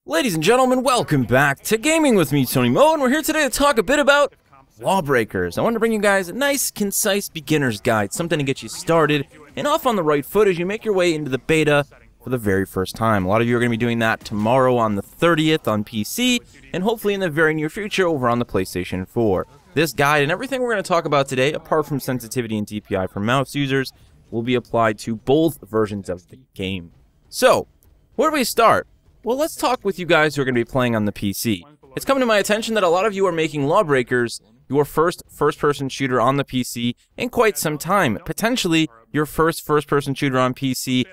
Ladies and gentlemen, welcome back to Gaming with me, Tony Mo, and we're here today to talk a bit about Lawbreakers. I wanted to bring you guys a nice, concise beginner's guide, something to get you started and off on the right foot as you make your way into the beta for the very first time. A lot of you are going to be doing that tomorrow on the 30th on PC, and hopefully in the very near future over on the PlayStation 4. This guide and everything we're going to talk about today, apart from sensitivity and DPI for mouse users, will be applied to both versions of the game. So, where do we start? Well, let's talk with you guys who are going to be playing on the PC. It's come to my attention that a lot of you are making Lawbreakers your first-person shooter on the PC in quite some time. Potentially, your first-person shooter on PC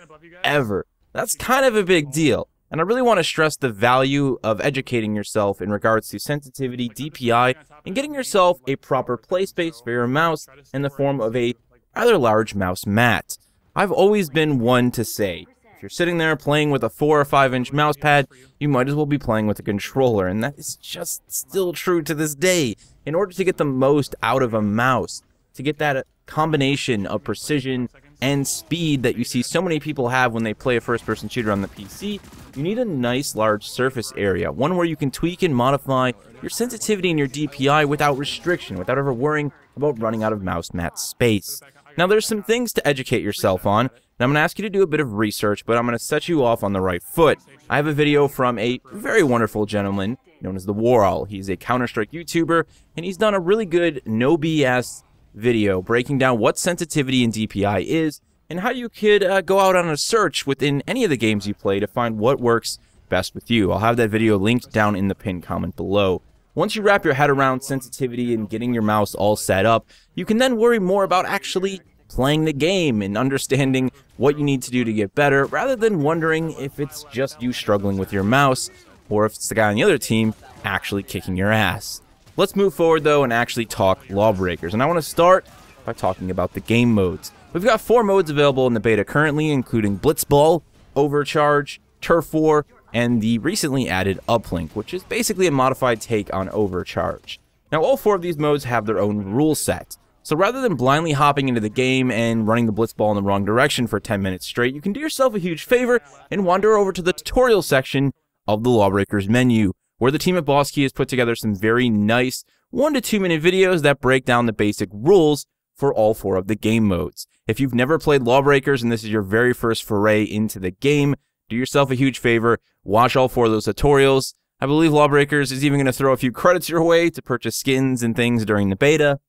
ever. That's kind of a big deal. And I really want to stress the value of educating yourself in regards to sensitivity, DPI, and getting yourself a proper play space for your mouse in the form of a rather large mouse mat. I've always been one to say, you're sitting there playing with a 4 or 5 inch mouse pad, you might as well be playing with a controller, and that is just still true to this day. In order to get the most out of a mouse, to get that combination of precision and speed that you see so many people have when they play a first-person shooter on the PC, you need a nice large surface area, one where you can tweak and modify your sensitivity and your DPI without restriction, without ever worrying about running out of mouse mat space. Now there's some things to educate yourself on, and I'm going to ask you to do a bit of research, but I'm going to set you off on the right foot. I have a video from a very wonderful gentleman known as the Warall. He's a Counter-Strike YouTuber, and he's done a really good no BS video breaking down what sensitivity and DPI is, and how you could go out on a search within any of the games you play to find what works best with you. I'll have that video linked down in the pinned comment below. Once you wrap your head around sensitivity and getting your mouse all set up, you can then worry more about actually playing the game and understanding what you need to do to get better, rather than wondering if it's just you struggling with your mouse, or if it's the guy on the other team actually kicking your ass. Let's move forward though and actually talk Lawbreakers, and I want to start by talking about the game modes. We've got 4 modes available in the beta currently, including Blitzball, Overcharge, Turf War, and the recently added Uplink, which is basically a modified take on Overcharge. Now all 4 of these modes have their own rule set. So rather than blindly hopping into the game and running the blitzball in the wrong direction for 10 minutes straight, you can do yourself a huge favor and wander over to the tutorial section of the Lawbreakers menu, where the team at Boss Key has put together some very nice 1 to 2 minute videos that break down the basic rules for all 4 of the game modes. If you've never played Lawbreakers and this is your very first foray into the game, do yourself a huge favor, watch all 4 of those tutorials. I believe Lawbreakers is even going to throw a few credits your way to purchase skins and things during the beta.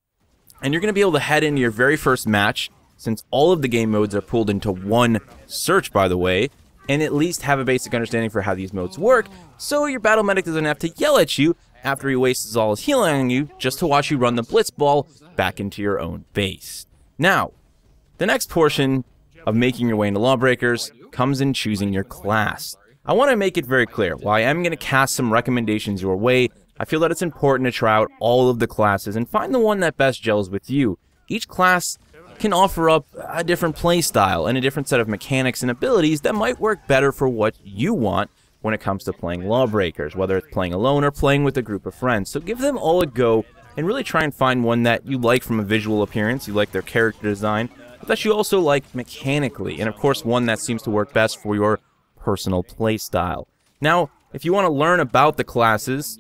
And you're going to be able to head into your very first match, since all of the game modes are pulled into one search, by the way, and at least have a basic understanding for how these modes work, so your battle medic doesn't have to yell at you after he wastes all his healing on you just to watch you run the blitzball back into your own base. Now, the next portion of making your way into Lawbreakers comes in choosing your class. I want to make it very clear, while I am going to cast some recommendations your way, I feel that it's important to try out all of the classes and find the one that best gels with you. Each class can offer up a different play style and a different set of mechanics and abilities that might work better for what you want when it comes to playing Lawbreakers, whether it's playing alone or playing with a group of friends. So give them all a go and really try and find one that you like from a visual appearance, you like their character design, but that you also like mechanically, and of course one that seems to work best for your personal play style. Now, if you want to learn about the classes,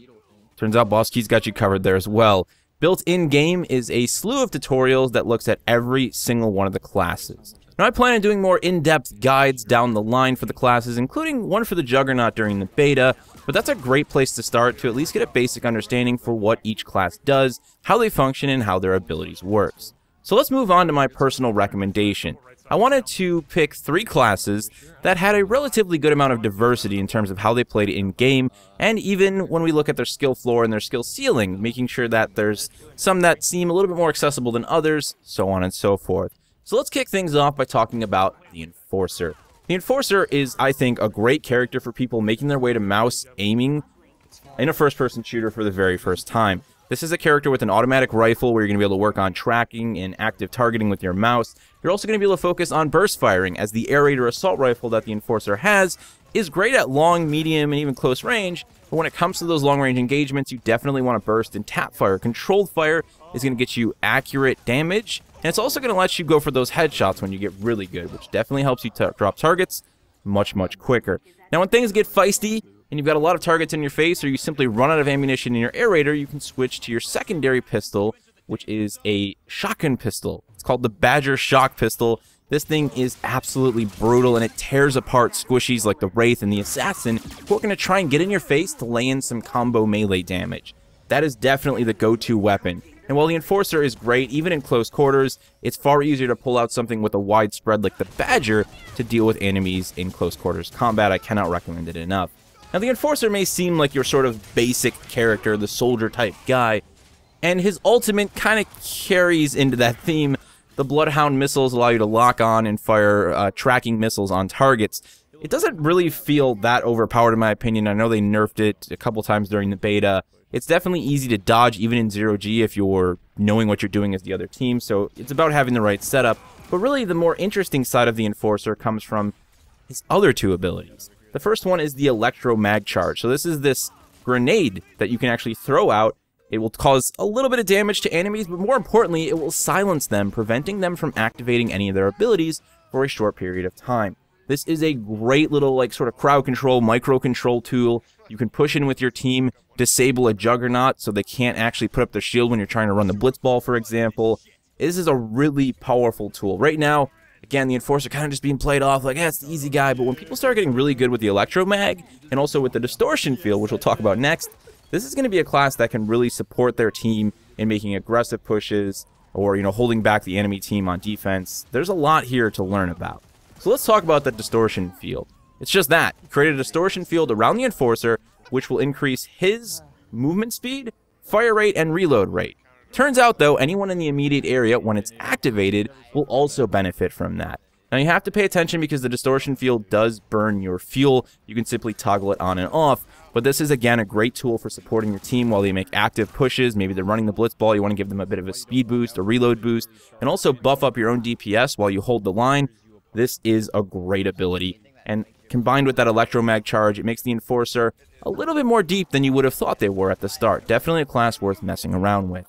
turns out Boss Key's got you covered there as well. Built in-game is a slew of tutorials that looks at every single one of the classes. Now I plan on doing more in-depth guides down the line for the classes, including one for the Juggernaut during the beta, but that's a great place to start to at least get a basic understanding for what each class does, how they function, and how their abilities works. So let's move on to my personal recommendation. I wanted to pick 3 classes that had a relatively good amount of diversity in terms of how they played in-game, and even when we look at their skill floor and their skill ceiling, making sure that there's some that seem a little bit more accessible than others, so on and so forth. So let's kick things off by talking about the Enforcer. The Enforcer is, I think, a great character for people making their way to mouse aiming in a first-person shooter for the very first time. This is a character with an automatic rifle where you're going to be able to work on tracking and active targeting with your mouse. You're also going to be able to focus on burst firing, as the air raid or assault rifle that the Enforcer has is great at long, medium, and even close range, but when it comes to those long-range engagements, you definitely want to burst and tap fire. Controlled fire is going to get you accurate damage And it's also going to let you go for those headshots when you get really good, which definitely helps you drop targets much, much quicker. Now, when things get feisty and you've got a lot of targets in your face, or you simply run out of ammunition in your air raider, you can switch to your secondary pistol, which is a shotgun pistol. It's called the Badger Shock Pistol. This thing is absolutely brutal, and it tears apart squishies like the Wraith and the Assassin, who are going to try and get in your face to lay in some combo melee damage. That is definitely the go-to weapon. And while the Enforcer is great, even in close quarters, it's far easier to pull out something with a wide spread like the Badger to deal with enemies in close quarters combat. I cannot recommend it enough. Now, the Enforcer may seem like your sort of basic character, the soldier-type guy, and his ultimate kind of carries into that theme. The Bloodhound missiles allow you to lock on and fire tracking missiles on targets. It doesn't really feel that overpowered in my opinion. I know they nerfed it a couple times during the beta. It's definitely easy to dodge even in 0G if you're knowing what you're doing as the other team, so it's about having the right setup. But really the more interesting side of the Enforcer comes from his other two abilities. The first one is the Electro Mag Charge. So this is this grenade that you can actually throw out. It will cause a little bit of damage to enemies, but more importantly, it will silence them, preventing them from activating any of their abilities for a short period of time. This is a great little, like, sort of crowd control, micro control tool. You can push in with your team, disable a Juggernaut so they can't actually put up their shield when you're trying to run the Blitzball, for example. This is a really powerful tool. Right now, again, the Enforcer kind of just being played off like, it's the easy guy, but when people start getting really good with the Electro Mag, and also with the Distortion Field, which we'll talk about next, this is going to be a class that can really support their team in making aggressive pushes or, holding back the enemy team on defense. There's a lot here to learn about. So let's talk about the Distortion Field. It's just that. You create a Distortion Field around the Enforcer, which will increase his movement speed, fire rate, and reload rate. Turns out, though, anyone in the immediate area, when it's activated, will also benefit from that. Now, you have to pay attention because the Distortion Field does burn your fuel. You can simply toggle it on and off. But this is, again, a great tool for supporting your team while they make active pushes. Maybe they're running the Blitzball. You want to give them a bit of a speed boost, a reload boost, and also buff up your own DPS while you hold the line. This is a great ability. And combined with that Electromag charge, it makes the Enforcer a little bit more deep than you would have thought they were at the start. Definitely a class worth messing around with.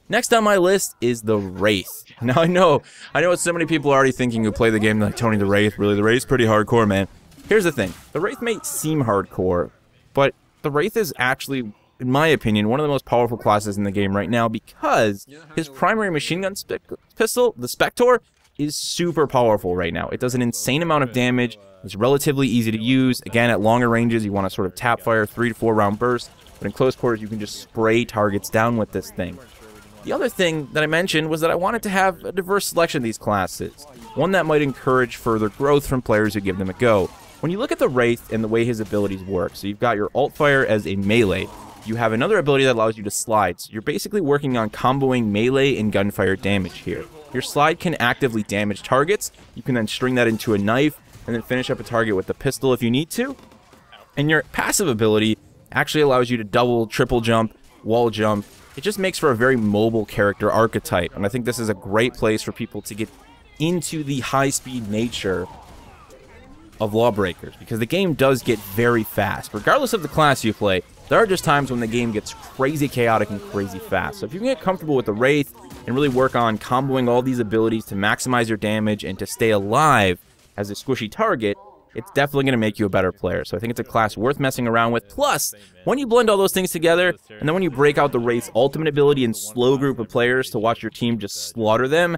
Next on my list is the Wraith. Now, I know what so many people are already thinking who play the game, like, Tony, the Wraith, really, the Wraith's pretty hardcore, man. Here's the thing. The Wraith may seem hardcore, but the Wraith is actually, in my opinion, one of the most powerful classes in the game right now because his primary machine gun pistol, the Spector, is super powerful right now. It does an insane amount of damage. It's relatively easy to use. Again, at longer ranges, you want to sort of tap fire 3 to 4 round bursts, but in close quarters, you can just spray targets down with this thing. The other thing that I mentioned was that I wanted to have a diverse selection of these classes, one that might encourage further growth from players who give them a go. When you look at the Wraith and the way his abilities work, so you've got your alt fire as a melee, you have another ability that allows you to slide, so you're basically working on comboing melee and gunfire damage here. Your slide can actively damage targets, you can then string that into a knife, and then finish up a target with the pistol if you need to. And your passive ability actually allows you to double, triple jump, wall jump. It just makes for a very mobile character archetype, and I think this is a great place for people to get into the high-speed nature of Lawbreakers, because the game does get very fast. Regardless of the class you play, there are just times when the game gets crazy chaotic and crazy fast. So if you can get comfortable with the Wraith and really work on comboing all these abilities to maximize your damage and to stay alive as a squishy target, it's definitely going to make you a better player. So I think it's a class worth messing around with. Plus, when you blend all those things together, and then when you break out the Wraith's ultimate ability and slow group of players to watch your team just slaughter them,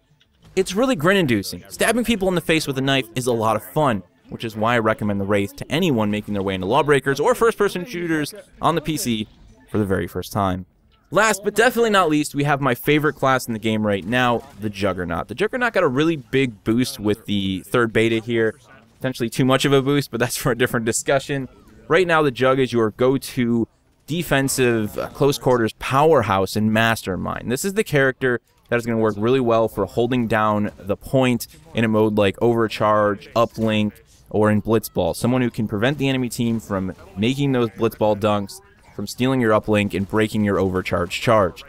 it's really grin-inducing. Stabbing people in the face with a knife is a lot of fun, which is why I recommend the Wraith to anyone making their way into Lawbreakers or first-person shooters on the PC for the very first time. Last, but definitely not least, we have my favorite class in the game right now, the Juggernaut. The Juggernaut got a really big boost with the third beta here. Potentially too much of a boost, but that's for a different discussion. Right now, the Jug is your go-to defensive, close quarters powerhouse and mastermind. This is the character that is going to work really well for holding down the point in a mode like Overcharge, Uplink, or in Blitzball. Someone who can prevent the enemy team from making those Blitzball dunks, from stealing your Uplink, and breaking your Overcharge charge.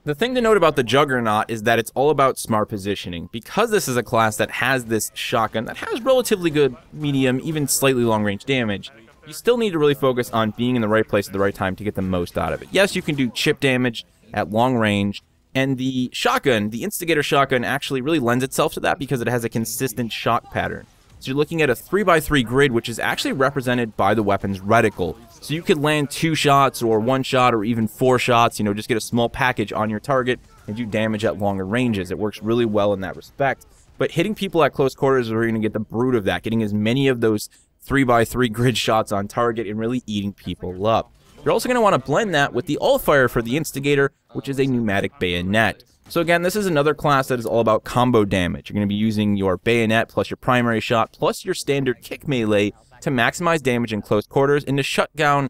The thing to note about the Juggernaut is that it's all about smart positioning. Because this is a class that has this shotgun that has relatively good medium, even slightly long-range damage, you still need to really focus on being in the right place at the right time to get the most out of it. Yes, you can do chip damage at long range, And the shotgun, the Instigator shotgun, actually really lends itself to that because it has a consistent shot pattern. So you're looking at a 3x3 grid, which is actually represented by the weapon's reticle. So you could land 2 shots or 1 shot or even 4 shots, just get a small package on your target and do damage at longer ranges. It works really well in that respect. But hitting people at close quarters is where you're going to get the brute of that, getting as many of those 3x3 grid shots on target and really eating people up. You're also going to want to blend that with the all-fire for the Instigator, which is a pneumatic bayonet. So again, this is another class that is all about combo damage. You're going to be using your bayonet plus your primary shot plus your standard kick melee to maximize damage in close quarters and to shut down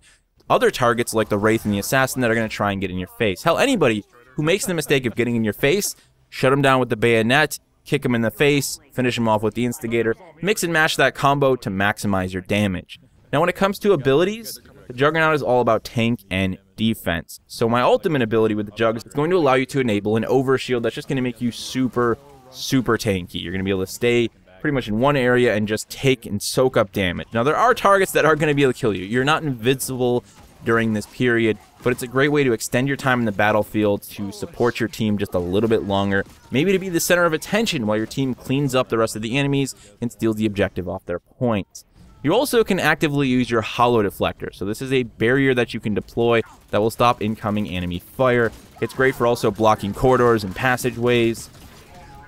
other targets like the Wraith and the Assassin that are going to try and get in your face. Hell, anybody who makes the mistake of getting in your face, shut them down with the bayonet, kick them in the face, finish them off with the Instigator, mix and match that combo to maximize your damage. Now when it comes to abilities, the Juggernaut is all about tank and defense. So my ultimate ability with the Jug is going to allow you to enable an overshield that's just going to make you super tanky. You're going to be able to stay pretty much in one area and just take and soak up damage. Now there are targets that are going to be able to kill you. You're not invincible during this period, but it's a great way to extend your time in the battlefield, to support your team just a little bit longer, maybe to be the center of attention while your team cleans up the rest of the enemies and steals the objective off their points. You also can actively use your Hollow Deflector. So this is a barrier that you can deploy that will stop incoming enemy fire. It's great for also blocking corridors and passageways,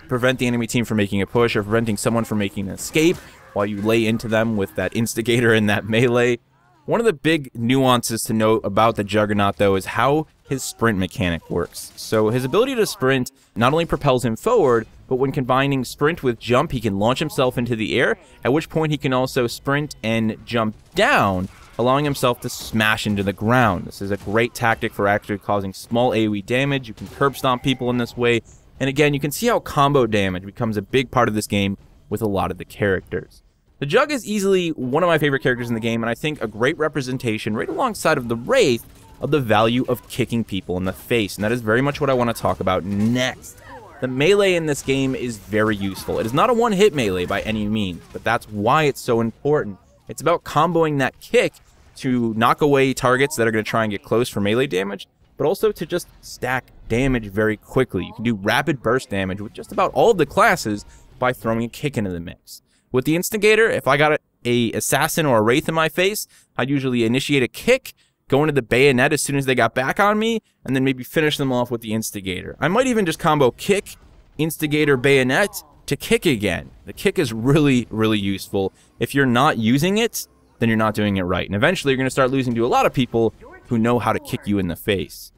prevent the enemy team from making a push, or preventing someone from making an escape while you lay into them with that Instigator and that melee. One of the big nuances to note about the Juggernaut, though, is how his sprint mechanic works. So his ability to sprint not only propels him forward, but when combining sprint with jump, he can launch himself into the air, at which point he can also sprint and jump down, allowing himself to smash into the ground. This is a great tactic for actually causing small AoE damage. You can curb stomp people in this way, and again, you can see how combo damage becomes a big part of this game with a lot of the characters. The Jug is easily one of my favorite characters in the game, and I think a great representation, right alongside of the Wraith, of the value of kicking people in the face, and that is very much what I want to talk about next. The melee in this game is very useful. It is not a one-hit melee by any means, but that's why it's so important. It's about comboing that kick to knock away targets that are going to try and get close for melee damage, but also to just stack damage very quickly. You can do rapid burst damage with just about all of the classes by throwing a kick into the mix. With the Instigator, if I got a Assassin or a Wraith in my face, I'd usually initiate a kick, go into the bayonet as soon as they got back on me, and then maybe finish them off with the Instigator. I might even just combo kick, Instigator, bayonet to kick again. The kick is really useful. If you're not using it, then you're not doing it right. And eventually you're going to start losing to a lot of people who know how to kick you in the face.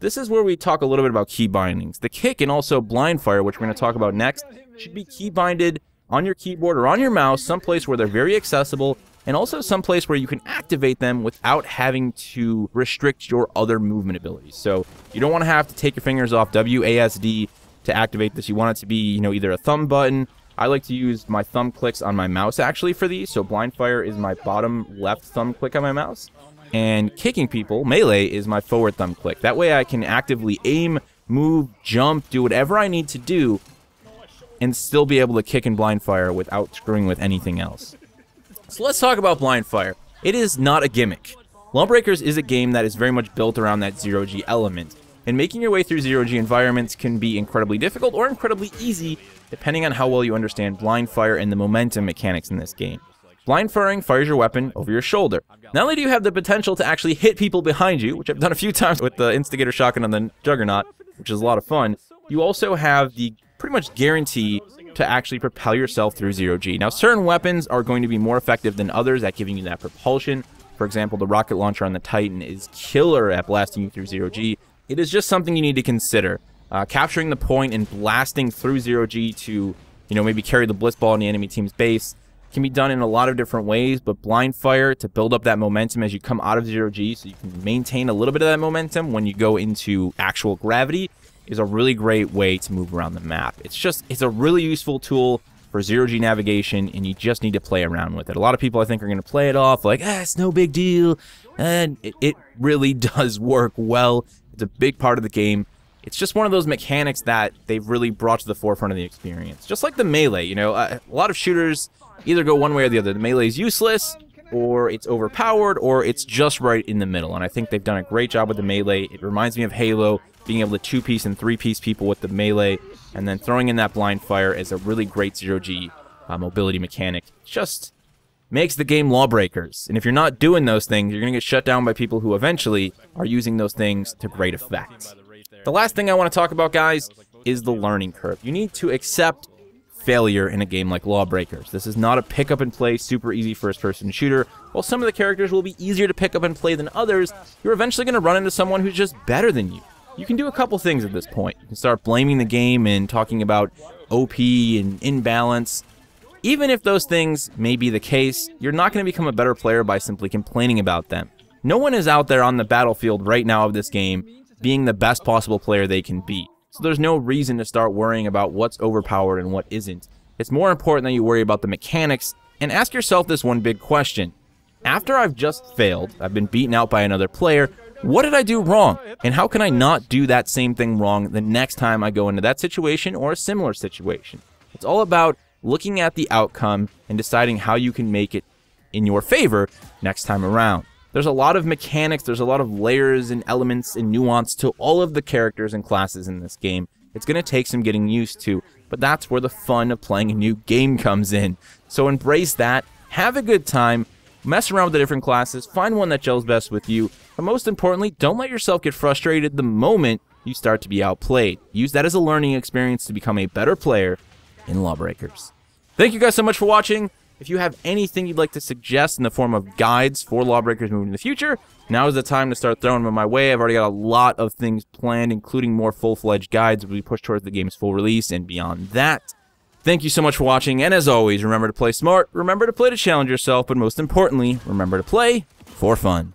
This is where we talk a little bit about key bindings. The kick and also blind fire, which we're going to talk about next, should be key binded on your keyboard or on your mouse, someplace where they're very accessible, and also someplace where you can activate them without having to restrict your other movement abilities. So you don't want to have to take your fingers off WASD to activate this. You want it to be, either a thumb button. I like to use my thumb clicks on my mouse actually for these. So blind fire is my bottom left thumb click on my mouse, and kicking people, melee, is my forward thumb click. That way I can actively aim, move, jump, do whatever I need to do, and still be able to kick and blind fire without screwing with anything else. So let's talk about blind fire. It is not a gimmick. Lawbreakers is a game that is very much built around that zero-G element, and making your way through zero-G environments can be incredibly difficult or incredibly easy, depending on how well you understand blind fire and the momentum mechanics in this game. Blind firing fires your weapon over your shoulder. Not only do you have the potential to actually hit people behind you, which I've done a few times with the Instigator shotgun on the Juggernaut, which is a lot of fun, you also have the pretty much guarantee to actually propel yourself through zero-G. Now, certain weapons are going to be more effective than others at giving you that propulsion. For example, the rocket launcher on the Titan is killer at blasting you through zero-G. It is just something you need to consider. Capturing the point and blasting through zero-G to, maybe carry the blitz ball in the enemy team's base can be done in a lot of different ways, but blind fire to build up that momentum as you come out of zero-G so you can maintain a little bit of that momentum when you go into actual gravity is a really great way to move around the map. It's a really useful tool for zero-G navigation, and you just need to play around with it. A lot of people, I think, are going to play it off like, it's no big deal, and it really does work well. It's a big part of the game. It's just one of those mechanics that they've really brought to the forefront of the experience. Just like the melee, a lot of shooters either go one way or the other. The melee is useless, or it's overpowered, or it's just right in the middle, and I think they've done a great job with the melee. It reminds me of Halo, being able to 2-piece and 3-piece people with the melee, and then throwing in that blind fire is a really great 0G mobility mechanic. Just makes the game Lawbreakers. And if you're not doing those things, you're going to get shut down by people who eventually are using those things to great effect. The last thing I want to talk about, guys, is the learning curve. You need to accept failure in a game like Lawbreakers. This is not a pick up and play super easy first-person shooter. While some of the characters will be easier to pick up and play than others, you're eventually going to run into someone who's just better than you. You can do a couple things at this point. You can start blaming the game and talking about OP and imbalance. Even if those things may be the case, you're not going to become a better player by simply complaining about them. No one is out there on the battlefield right now of this game being the best possible player they can be. So there's no reason to start worrying about what's overpowered and what isn't. It's more important that you worry about the mechanics and ask yourself this one big question. After I've just failed, I've been beaten out by another player, what did I do wrong? And how can I not do that same thing wrong the next time I go into that situation or a similar situation? It's all about looking at the outcome and deciding how you can make it in your favor next time around. There's a lot of mechanics, there's a lot of layers and elements and nuance to all of the characters and classes in this game. It's going to take some getting used to, but that's where the fun of playing a new game comes in. So embrace that, have a good time, mess around with the different classes, find one that gels best with you, but most importantly, don't let yourself get frustrated the moment you start to be outplayed. Use that as a learning experience to become a better player in Lawbreakers. Thank you guys so much for watching. If you have anything you'd like to suggest in the form of guides for Lawbreakers moving in the future, now is the time to start throwing them my way. I've already got a lot of things planned, including more full-fledged guides as we push towards the game's full release and beyond that. Thank you so much for watching, and as always, remember to play smart, remember to play to challenge yourself, but most importantly, remember to play for fun.